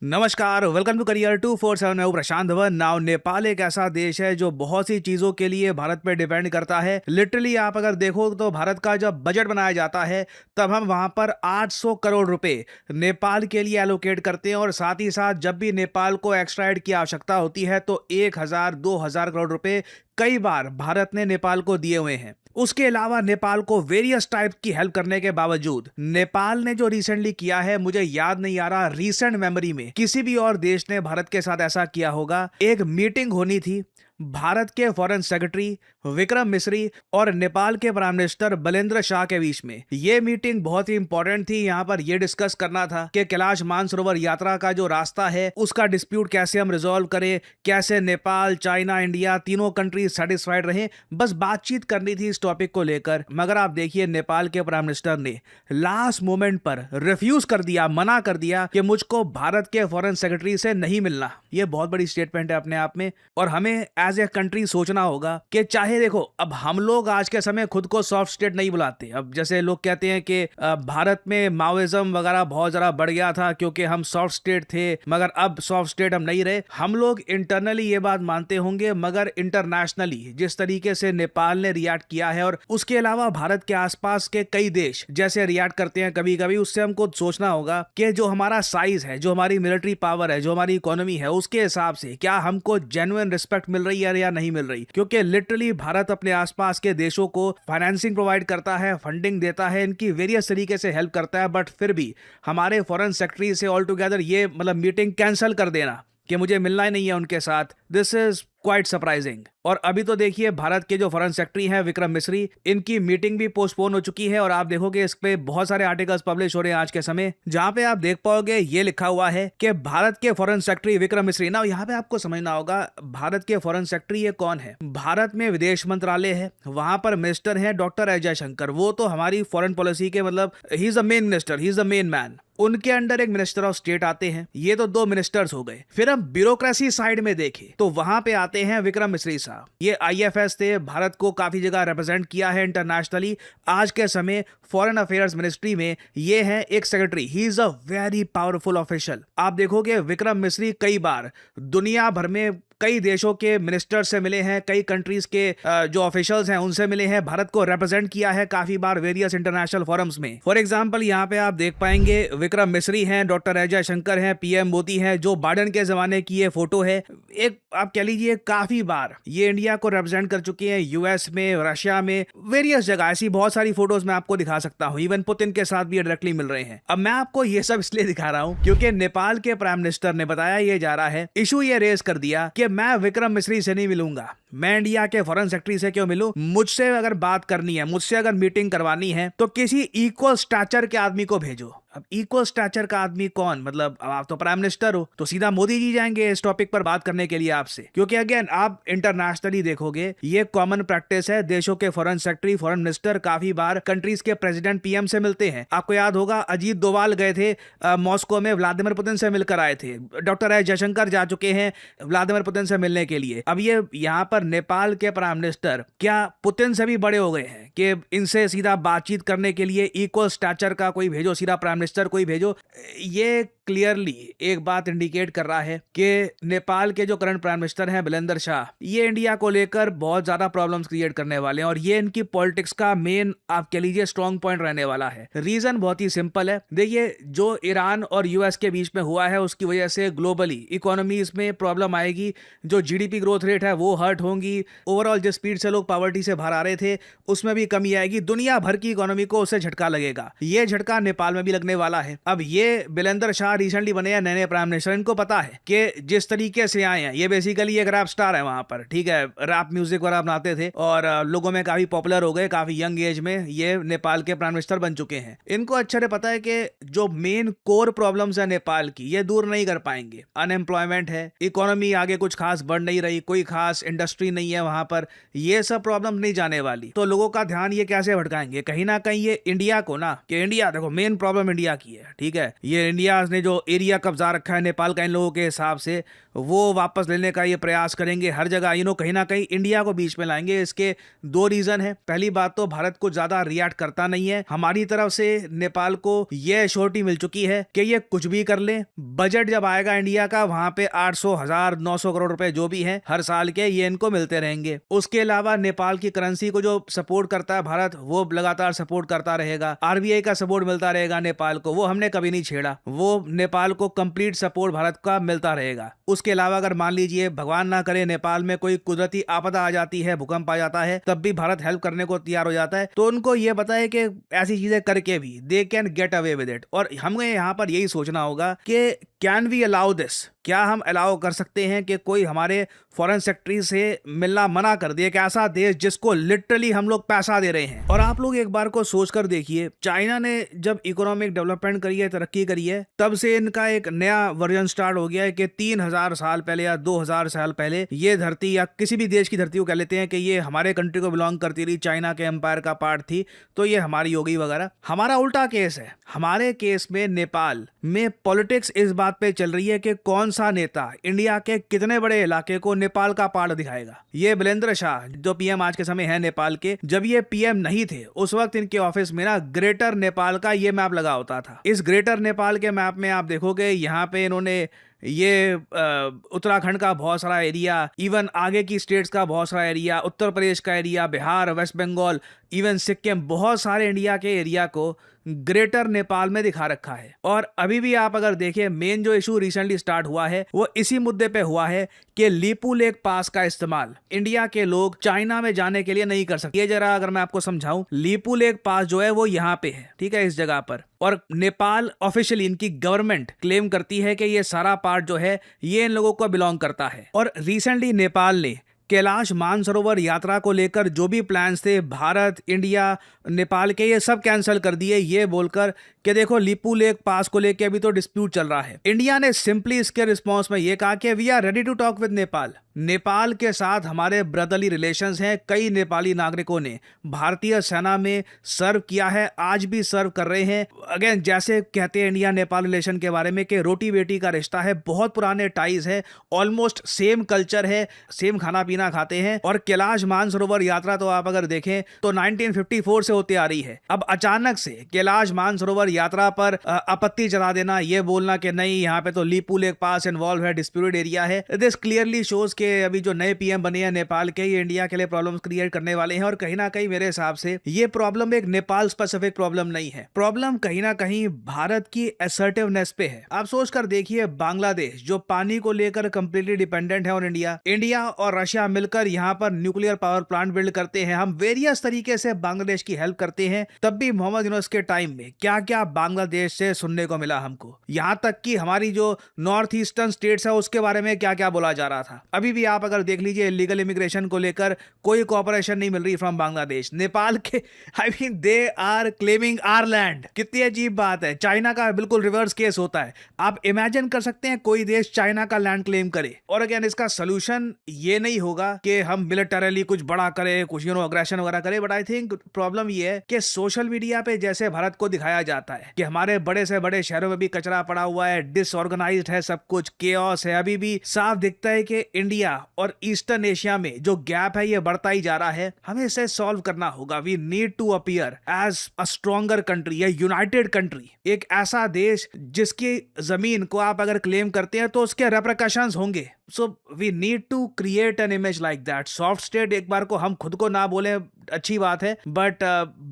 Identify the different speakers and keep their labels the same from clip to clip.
Speaker 1: नमस्कार, welcome to career 247। मैं हूं प्रशांत धवन। नाउ नेपाल एक ऐसा देश है जो बहुत सी चीजों के लिए भारत पे डिपेंड करता है। लिटरली आप अगर देखो तो भारत का जब बजट बनाया जाता है तब हम वहां पर 800 करोड़ रुपए नेपाल के लिए एलोकेट करते हैं, और साथ ही साथ जब भी नेपाल को एक्स्ट्रा एड की आवश्यकता होती है तो 1000-2000 करोड़ रुपए कई बार भारत ने नेपाल को दिए हुए हैं। उसके अलावा नेपाल को वेरियस टाइप की हेल्प करने के बावजूद नेपाल ने जो रिसेंटली किया है, मुझे याद नहीं आ रहा रिसेंट मेमोरी में किसी भी और देश ने भारत के साथ ऐसा किया होगा। एक मीटिंग होनी थी भारत के फॉरेन सेक्रेटरी विक्रम मिश्री और नेपाल के प्राइम मिनिस्टर बलेंद्र शाह के बीच में। यह मीटिंग बहुत ही इंपॉर्टेंट थी। यहाँ पर यह डिस्कस करना था कि कैलाश मानसरोवर यात्रा का जो रास्ता है उसका डिस्प्यूट कैसे हम रिजॉल्व करें, कैसे नेपाल, चाइना, इंडिया तीनों कंट्री सेटिस्फाइड रहे। बस बातचीत करनी थी इस टॉपिक को लेकर। मगर आप देखिए नेपाल के प्राइम मिनिस्टर ने लास्ट मोमेंट पर रिफ्यूज कर दिया, मना कर दिया कि मुझको भारत के फॉरेन सेक्रेटरी से नहीं मिलना। यह बहुत बड़ी स्टेटमेंट है अपने आप में, और हमें एज ए कंट्री सोचना होगा कि चाहे देखो, अब हम लोग आज के समय खुद को सॉफ्ट स्टेट नहीं बुलाते। अब जैसे लोग कहते हैं कि भारत में माओइज्म वगैरह बहुत ज्यादा बढ़ गया था क्योंकि हम सॉफ्ट स्टेट थे, मगर अब सॉफ्ट स्टेट हम नहीं रहे। हम लोग इंटरनली ये बात मानते होंगे, मगर इंटरनेशनली जिस तरीके से नेपाल ने रिएक्ट किया है, और उसके अलावा भारत के आसपास के कई देश जैसे रिएक्ट करते हैं कभी कभी, उससे हमको सोचना होगा कि जो हमारा साइज है, जो हमारी मिलिट्री पावर है, जो हमारी इकोनॉमी है, उसके हिसाब से क्या हमको जेन्युइन रिस्पेक्ट मिल रही है या नहीं मिल रही। क्योंकि लिटरली भारत अपने आसपास के देशों को फाइनेंसिंग प्रोवाइड करता है, फंडिंग देता है, इनकी वेरियस तरीके से हेल्प करता है, बट फिर भी हमारे फॉरेन सेक्रेटरी से ऑल टुगेदर ये मीटिंग कैंसिल कर देना कि मुझे मिलना ही नहीं है उनके साथ, दिस इज क्वाइट सरप्राइजिंग। और अभी तो देखिए भारत के जो फॉरेन सेक्रेटरी हैं विक्रम मिश्री, इनकी मीटिंग भी पोस्टपोन हो चुकी है, और आप देखोगे इस पे बहुत सारे आर्टिकल्स पब्लिश हो रहे हैं आज के समय, जहां पे आप देख पाओगे ये लिखा हुआ है कि भारत के फॉरेन सेक्रेटरी विक्रम मिश्री। ना यहाँ पे आपको समझना होगा भारत के फॉरेन सेक्रेटरी ये कौन है। भारत में विदेश मंत्रालय है, वहां पर मिनिस्टर है डॉक्टर एस जयशंकर। वो तो हमारी फॉरेन पॉलिसी के he is the main minister, he is the main man. उनके अंडर एक मिनिस्टर ऑफ स्टेट आते हैं। ये तो दो मिनिस्टर्स हो गए। फिर हम ब्यूरोक्रेसी साइड में देखें तो वहां पे आते हैं विक्रम मिश्री साहब। ये आईएफएस थे, भारत को काफी जगह रिप्रेजेंट किया है इंटरनेशनली। आज के समय फॉरेन अफेयर्स मिनिस्ट्री में ये है एक secretary. He is a very powerful official. आप देखोगे विक्रम मिश्री कई बार दुनिया भर में कई देशों के मिनिस्टर से मिले हैं, कई कंट्रीज के जो ऑफिशियल्स हैं उनसे मिले हैं, भारत को रिप्रेजेंट किया है काफी बार वेरियस इंटरनेशनल फोरम्स में। फॉर एग्जांपल यहाँ पे आप देख पाएंगे विक्रम मिश्री हैं, डॉक्टर एस जयशंकर हैं, पीएम मोदी हैं। जो बाइडेन के जमाने की ये फोटो है, एक आप कह लीजिए काफी बार ये इंडिया को रिप्रेजेंट कर चुके हैं, यूएस में, रशिया में, वेरियस जगह। ऐसी बहुत सारी फोटोज मैं आपको दिखा सकता हूँ। इवन पुतिन के साथ भी डायरेक्टली मिल रहे हैं। अब मैं आपको ये सब इसलिए दिखा रहा हूँ क्योंकि नेपाल के प्राइम मिनिस्टर ने बताया ये जा रहा है, इशू ये रेज कर दिया कि मैं विक्रम मिश्री से नहीं मिलूंगा, मैं इंडिया के फॉरेन सेक्रेटरी से क्यों मिलूं। मुझसे अगर बात करनी है, मुझसे अगर मीटिंग करवानी है तो किसी इक्वल स्टैचर के आदमी को भेजो। अब इक्वल स्टैचर का आदमी कौन, अब आप तो प्राइम मिनिस्टर हो, तो सीधा मोदी जी जाएंगे इस टॉपिक पर बात करने के लिए आपसे। क्योंकि अगेन आप इंटरनेशनली देखोगे ये कॉमन प्रैक्टिस है, देशों के फॉरेन सेक्रेटरी, फॉरेन मिनिस्टर काफी बार कंट्रीज के प्रेसिडेंट, पीएम से मिलते हैं। आपको याद होगा अजीत डोवाल गए थे मॉस्को में, व्लादिमीर पुतिन से मिलकर आए थे। डॉक्टर एस जयशंकर जा चुके हैं व्लादिमीर पुतिन से मिलने के लिए। अब ये यहाँ पर नेपाल के प्राइम मिनिस्टर क्या पुतिन से भी बड़े हो गए हैं कि इनसे सीधा बातचीत करने के लिए इक्वल स्टैचर का कोई भेजो, सीधा प्राइम मिनिस्टर कोई भेजो। ये क्लियरली एक बात इंडिकेट कर रहा है कि नेपाल के जो करंट प्राइम मिनिस्टर हैं बलेंद्र शाह, ये इंडिया को लेकर बहुत ज्यादा प्रॉब्लम्स क्रिएट करने वाले हैं, और ये इनकी पॉलिटिक्स का मेन आप कह लीजिए स्ट्रॉन्ग पॉइंट रहने वाला है। रीजन बहुत ही सिंपल है। देखिए जो ईरान और यूएस के बीच में हुआ है उसकी वजह से ग्लोबली इकोनॉमीज में प्रॉब्लम आएगी, जो जीडीपी ग्रोथ रेट है वो हर्ट होंगी, ओवरऑल जिस स्पीड से लोग पॉवर्टी से बाहर आ रहे थे उसमें भी कमी आएगी, दुनिया भर की इकोनॉमी को उससे झटका लगेगा। ये झटका नेपाल में भी लगने वाला है। अब ये बलेंद्र शाह रिसेंटली बने हैं नए प्राइम मिनिस्टर, इनको पता है कि जिस तरीके से आए हैं, ये बेसिकली एक रैप स्टार है वहां पर, ठीक है, रैप म्यूजिक वगैरह बनाते थे और लोगों में काफी पॉपुलर हो गए, काफी यंग एज में ये नेपाल के प्राइम मिनिस्टर बन चुके हैं। इनको अच्छे से पता है कि जो मेन कोर प्रॉब्लम्स है नेपाल की, ये दूर नहीं कर पाएंगे। अनएम्प्लॉयमेंट है, इकोनॉमी आगे कुछ खास बढ़ नहीं रही, कोई खास इंडस्ट्री नहीं है वहां पर, ये सब प्रॉब्लम नहीं जाने वाली। तो लोगों का ध्यान ये कैसे भटकाएंगे, कहीं ना कहीं ये इंडिया को ना, कि इंडिया देखो मेन प्रॉब्लम इंडिया की है, ठीक है, ये इंडिया ने जो एरिया कब्जा रखा है नेपाल का इन लोगों के हिसाब से, वो वापस लेने का ये प्रयास करेंगे हर जगह, कहीं ना कहीं इंडिया को बीच में लाएंगे। इसके दो रीजन है। पहली बात तो भारत को ज्यादा रिएक्ट करता नहीं है। हमारी तरफ से नेपाल को यह एश्योरिटी मिल चुकी है कि ये कुछ भी कर ले, बजट जब आएगा इंडिया का वहां पे 800, 1000, 900 करोड़ रुपए जो भी है हर साल के, ये इनको मिलते रहेंगे। उसके अलावा नेपाल की करेंसी को जो सपोर्ट करता है भारत, वो लगातार सपोर्ट करता रहेगा। आरबीआई का सपोर्ट मिलता रहेगा नेपाल को, वो हमने कभी नहीं छेड़ा। वो नेपाल को कंप्लीट सपोर्ट भारत का मिलता रहेगा। उसके अलावा अगर मान लीजिए भगवान ना करे नेपाल में कोई कुदरती आपदा आ जाती है, भूकंप आ जाता है, तब भी भारत हेल्प करने को तैयार हो जाता है। तो उनको ये पता है कि ऐसी चीजें करके भी they can get away with it. और हमें यहाँ पर यही सोचना होगा कि कैन वी अलाउ दिस, क्या हम अलाउ कर सकते हैं कि कोई हमारे फॉरेन सेक्रेटरी से मिलना मना कर दे? एक ऐसा देश जिसको लिटरली हम लोग पैसा दे रहे हैं। और आप लोग एक बार को सोच कर देखिए, चाइना ने जब इकोनॉमिक डेवलपमेंट करी है, तरक्की करी है, तब से इनका एक नया वर्जन स्टार्ट हो गया है कि 3000 साल पहले या 2000 साल पहले ये धरती, या किसी भी देश की धरती को कह लेते हैं कि ये हमारे कंट्री को बिलोंग करती रही, चाइना के एम्पायर का पार्ट थी, तो ये हमारी होगी वगैरह। हमारा उल्टा केस है। हमारे केस में नेपाल में पॉलिटिक्स इस बात पे चल रही है कि कौन सा नेता इंडिया के कितने बड़े इलाके को नेपाल का पार्ट दिखाएगा। ये बिलेंद्र शाह जो पीएम आज के समय है नेपाल के, जब ये पीएम नहीं थे उस वक्त इनके ऑफिस में ना ग्रेटर नेपाल का ये मैप लगा होता था। इस ग्रेटर नेपाल के मैप में आप देखोगे यहाँ पे इन्होंने ये उत्तराखंड का बहुत सारा एरिया, इवन आगे की स्टेट्स का बहुत सारा एरिया, उत्तर प्रदेश का area, Bihar, west Bengal, even Sikkim, बहुत सारे इंडिया के एरिया को ग्रेटर नेपाल में दिखा रखा है। और अभी भी आप अगर देखें, मेन जो इशू रिसेंटली स्टार्ट हुआ है वो इसी मुद्दे पे हुआ है कि लीपू लेक पास का इस्तेमाल इंडिया के लोग चाइना में जाने के लिए नहीं कर सकते। ये जरा अगर मैं आपको समझाऊं, लीपू लेक पास जो है वो यहाँ पे है, ठीक है, इस जगह पर। और नेपाल ऑफिशियली, इनकी गवर्नमेंट क्लेम करती है कि ये सारा पार्ट जो है ये इन लोगों को बिलोंग करता है। और रिसेंटली नेपाल ने कैलाश मानसरोवर यात्रा को लेकर जो भी प्लान्स थे भारत, इंडिया, नेपाल के, ये सब कैंसिल कर दिए, ये बोलकर कि देखो लीपू लेक पास को लेकर अभी तो डिस्प्यूट चल रहा है। इंडिया ने सिंपली इसके रिस्पॉन्स में ये कहा कि we are ready to talk with Nepal. Nepal के साथ हमारे ब्रदरली रिलेशंस हैं। कई नेपाली नागरिकों ने भारतीय सेना में सर्व किया है, आज भी सर्व कर रहे हैं। अगेन, जैसे कहते हैं इंडिया नेपाल रिलेशन के बारे में कि रोटी बेटी का रिश्ता है, बहुत पुराने टाइज है, ऑलमोस्ट सेम कल्चर है, सेम खाना पीना खाते हैं। और कैलाश मानसरोवर यात्रा तो आप अगर देखें तो 1954 से होती आ रही है। अब अचानक से कैलाश मानसरोवर यात्रा पर आपत्ति जता देना, ये बोलना कि नहीं यहाँ पे तो लीपू लेक पास इन्वॉल्व है, डिस्प्यूटेड एरिया है, दिस क्लियरली शोज के अभी जो नए पीएम बने हैं नेपाल के, ये इंडिया के लिए प्रॉब्लम्स क्रिएट करने वाले हैं। और कहीं ना कहीं मेरे हिसाब से ये प्रॉब्लम एक नेपाल स्पेसिफिक प्रॉब्लम नहीं है, प्रॉब्लम कहीं ना कहीं भारत की असर्टिवनेस पे है। आप सोच कर देखिए, बांग्लादेश जो पानी को लेकर कंप्लीटली डिपेंडेंट है ऑन इंडिया, इंडिया और रशिया मिलकर यहाँ पर न्यूक्लियर पावर प्लांट बिल्ड करते हैं, हम वेरियस तरीके से बांग्लादेश की हेल्प करते हैं। तब भी मोहम्मद यूनुस के टाइम में क्या क्या बांग्लादेश से सुनने को मिला हमको, यहाँ तक कि हमारी जो नॉर्थ ईस्टर्न स्टेट्स है उसके बारे में क्या क्या बोला जा रहा था। अभी भी आप अगर देख लीजिए, इलीगल इमिग्रेशन को लेकर कोई कोऑपरेशन नहीं मिल रही फ्रॉम बांग्लादेश। नेपाल के I mean they are claiming our land. कितनी अजीब बात है। चाइना का बिल्कुल रिवर्स केस होता है। आप इमेजिन कर सकते हैं कोई देश चाइना का लैंड क्लेम करे। और अगेन, इसका सोल्यूशन ये नहीं होगा कि हम मिलिटरली कुछ बड़ा करें, कुछ अग्रेशन वगैरह करें, बट आई थिंक प्रॉब्लम ये है कि सोशल मीडिया पे जैसे भारत को दिखाया जाता है कि हमारे बड़े से बड़े शहरों में भी कचरा पड़ा हुआ है, डिसऑर्गेनाइज्ड है, सब कुछ केओस है, अभी भी साफ दिखता है कि इंडिया और ईस्टर्न एशिया में जो गैप है ये बढ़ता ही जा रहा है। हमें इसे सॉल्व करना होगा। We need to appear as a stronger country, या यूनाइटेड कंट्री, एक ऐसा देश जिसकी जमीन को आप अगर क्लेम करते हैं तो उसके रेपरकशंस होंगे। So we need to create an image like that. Soft state एक बार को हम खुद को ना बोले अच्छी बात है, बट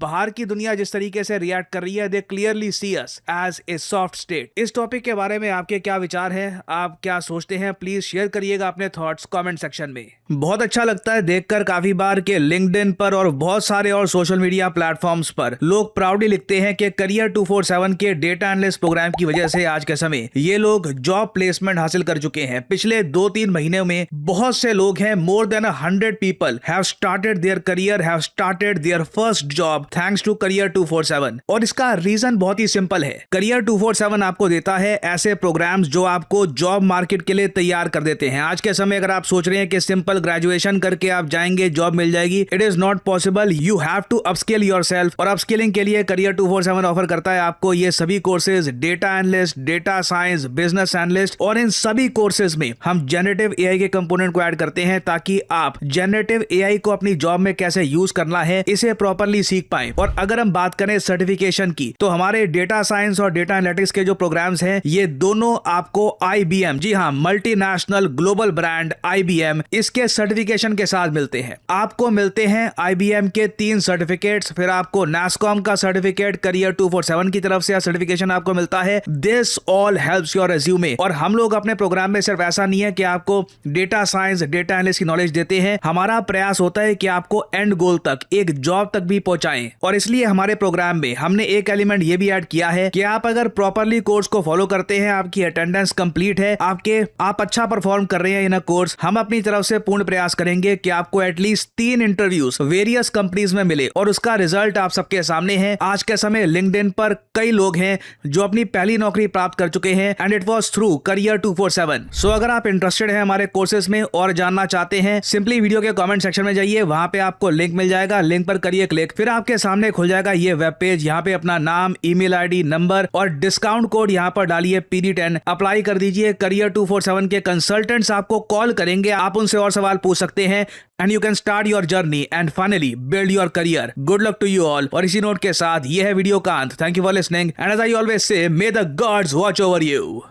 Speaker 1: बाहर की दुनिया जिस तरीके से रिएक्ट कर रही है, they clearly see us as a soft state. इस टॉपिक के बारे में आपके क्या विचार हैं, आप क्या सोचते हैं, प्लीज शेयर करिएगा अपने थॉट्स कमेंट सेक्शन में। बहुत अच्छा लगता है देखकर काफी बार के लिंक्डइन पर और बहुत सारे और सोशल मीडिया प्लेटफॉर्म्स पर लोग प्राउडली लिखते हैं कि करियर 247 के डेटा एनालिस्ट प्रोग्राम की वजह से आज के समय ये लोग जॉब प्लेसमेंट हासिल कर चुके हैं। पिछले 2-3 महीने में बहुत से लोग हैं, more than 100 people have started their career, have started their first job thanks to career 247। और इसका रीजन बहुत ही सिंपल है। करियर 247 आपको देता है ऐसे प्रोग्राम्स जो आपको जॉब मार्केट के लिए तैयार कर देते हैं। आज के समय अगर आप सोच रहे हैं कि सिंपल ग्रेजुएशन करके आप जाएंगे जॉब मिल जाएगी, it is not possible. You have to upskill yourself. और अपस्किलिंग के लिए करियर 247 ऑफर करता है आपको ये सभी courses, data analyst, data science, business analyst, और इन सभी कोर्सेज में हम जनरेटिव एआई के कंपोनेंट को ऐड करते हैं ताकि आप जनरेटिव एआई को अपनी जॉब में कैसे यूज करना है इसे प्रॉपरली सीख पाए। और अगर हम बात करें सर्टिफिकेशन की, तो हमारे डेटा साइंस और डेटा एनालिटिक्स के जो प्रोग्राम्स हैं ये दोनों आपको IBM, जी हाँ, मल्टीनेशनल ग्लोबल ब्रांड IBM, इसके सर्टिफिकेशन के साथ मिलते हैं। आपको मिलते हैं IBM के 3 सर्टिफिकेट्स, फिर आपको NASSCOM का सर्टिफिकेट करियर 247 की तरफ से सर्टिफिकेशन आपको मिलता है। This all helps your resume. और हम लोग अपने प्रोग्राम में सिर्फ ऐसा नहीं है कि आपको डेटा साइंस, डेटा एनालिस्ट की नॉलेज देते हैं, हमारा प्रयास होता है कि आपको एंड गोल तक, एक जॉब तक भी पहुंचाएं। और इसलिए हमारे प्रोग्राम में हमने एक एलिमेंट ये भी ऐड किया है कि आप अगर प्रॉपरली कोर्स को फॉलो करते हैं, आपकी अटेंडेंस कंप्लीट है, आप अच्छा परफॉर्म कर रहे हैं इन कोर्स, हम अपनी तरफ से पूर्ण प्रयास करेंगे कि आपको एटलीस्ट 3 इंटरव्यूज वेरियस कंपनीज में मिले और उसका रिजल्ट आप सबके सामने है। आज के समय लिंक्डइन पर कई लोग हैं जो अपनी पहली नौकरी प्राप्त कर चुके हैं and it was through career 247। सो अगर आप इंटरेस्टेड हैं हमारे कोर्सेज में और जानना चाहते हैं, सिंपली वीडियो के कमेंट सेक्शन में जाइए, वहां पे आपको लिंक मिल जाएगा, लिंक पर करिए क्लिक, फिर आपके सामने खुल जाएगा ये वेब पेज। यहाँ पे अपना नाम, ईमेल आईडी, नंबर और डिस्काउंट कोड यहाँ पर डालिए PD10, अप्लाई कर दीजिए। करियर 247 के कंसल्टेंट्स आपको कॉल करेंगे, आप उनसे और सवाल पूछ सकते हैं and you can start your journey and finally build your career. Good luck to you all. और इसी नोट के साथ ये है वीडियो का अंत। Thank you for listening and as I always say, may the gods watch over you.